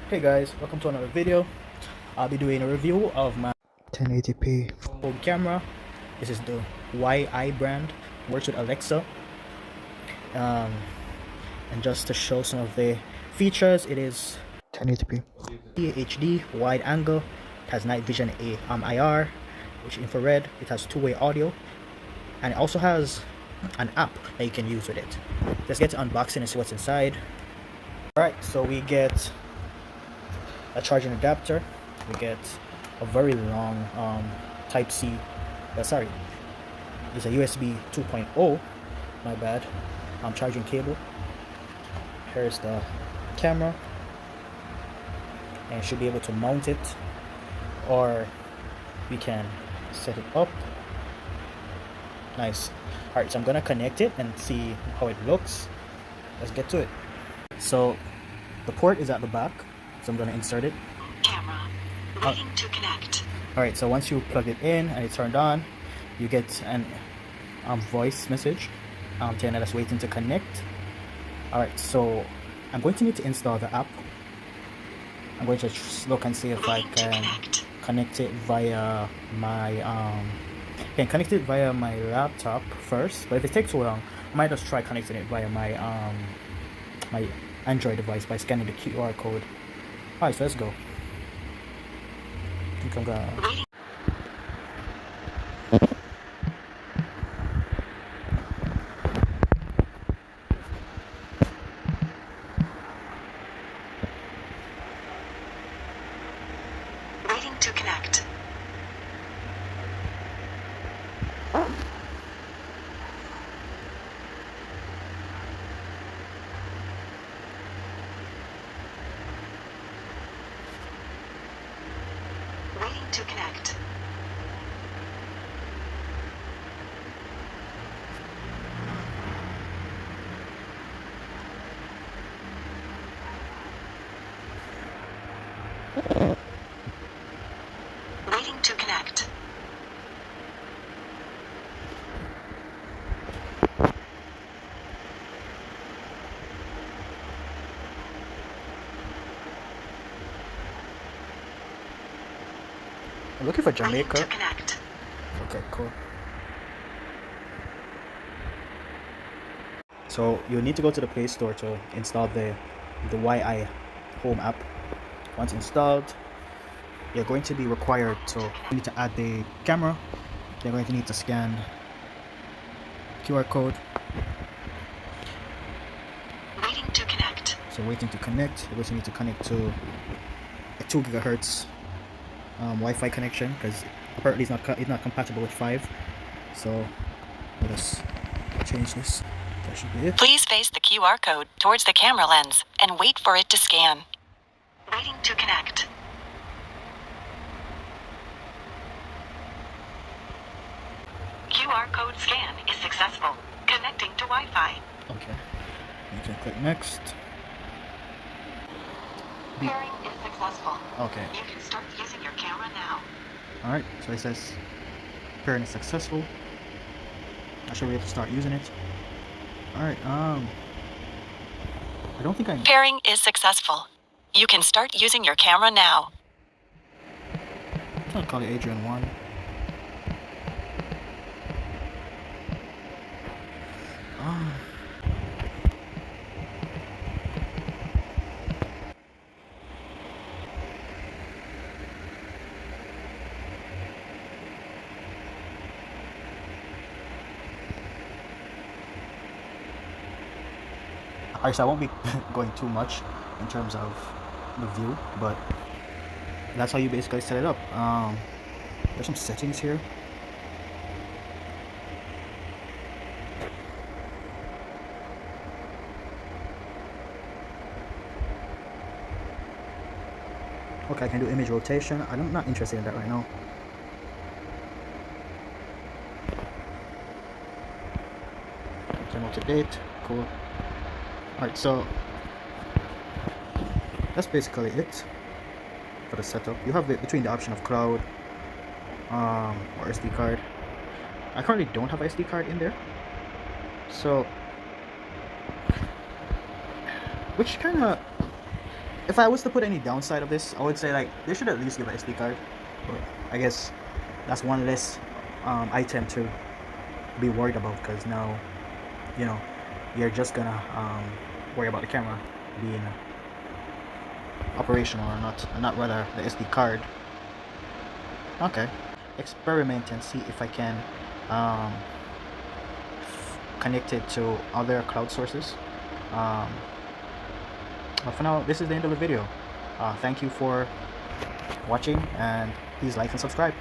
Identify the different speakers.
Speaker 1: Hey guys, welcome to another video. I'll be doing a review of my 1080p home camera. This is the YI brand, works with Alexa. And just to show some of the features, it is 1080p HD wide angle. It has night vision IR, which is infrared. It has two-way audio, and it also has an app that you can use with it. Let's get to unboxing and see what's inside. Alright, so we get a charging adapter. We get a very long type C, sorry, it's a USB 2.0, my bad, charging cable. Here's the camera, and should be able to mount it, or we can set it up. Nice. Alright, so I'm gonna connect it and see how it looks. Let's get to it. So the port is at the back, so I'm gonna insert it.
Speaker 2: Camera waiting to connect.
Speaker 1: Alright, so once you plug it in and it's turned on, you get an voice message telling that it's waiting to connect. Alright, so I'm going to need to install the app. I'm going to look and see if I can connect it via my laptop first. But if it takes too long, I might just try connecting it via my my Android device by scanning the QR code. Alright, so let's go. I think I'm gonna...
Speaker 2: Waiting to connect. Waiting to connect. Waiting to connect.
Speaker 1: I'm looking for
Speaker 2: Waiting
Speaker 1: Jamaica.
Speaker 2: to connect.
Speaker 1: Okay, cool. So you need to go to the Play Store to install the YI Home app. Once installed, you're going to be required to add the camera. You're going to need to scan QR code.
Speaker 2: Waiting to connect.
Speaker 1: So waiting to connect. You're going to need to connect to a 2 gigahertz Wi-Fi connection, because apparently it's not compatible with 5. So let us change this. That should be it.
Speaker 2: Please face the QR code towards the camera lens and wait for it to scan. Waiting to connect. QR code scan is successful. Connecting to Wi-Fi.
Speaker 1: Okay. You can click next.
Speaker 2: Pairing is successful.
Speaker 1: Okay.
Speaker 2: You can start using your camera now.
Speaker 1: Alright, so it says pairing is successful. I should be able to start using it. Alright, I don't think I...
Speaker 2: Pairing is successful. You can start using your camera now.
Speaker 1: I'm gonna call it Adrian 1. Alright, so I won't be going too much in terms of the view, but that's how you basically set it up. There's some settings here. Okay, I can do image rotation. I'm not interested in that right now. Turn up to date. Cool. Alright, so that's basically it for the setup. You have it between the option of cloud or SD card. I currently don't have an SD card in there, so which kind of if I was to put any downside of this, I would say like they should at least give an SD card. But I guess that's one less item to be worried about, because now you know you're just gonna worry about the camera being operational or not, and not rather the SD card. Okay, experiment and see if I can connect it to other cloud sources. But for now, this is the end of the video. Thank you for watching, and please like and subscribe.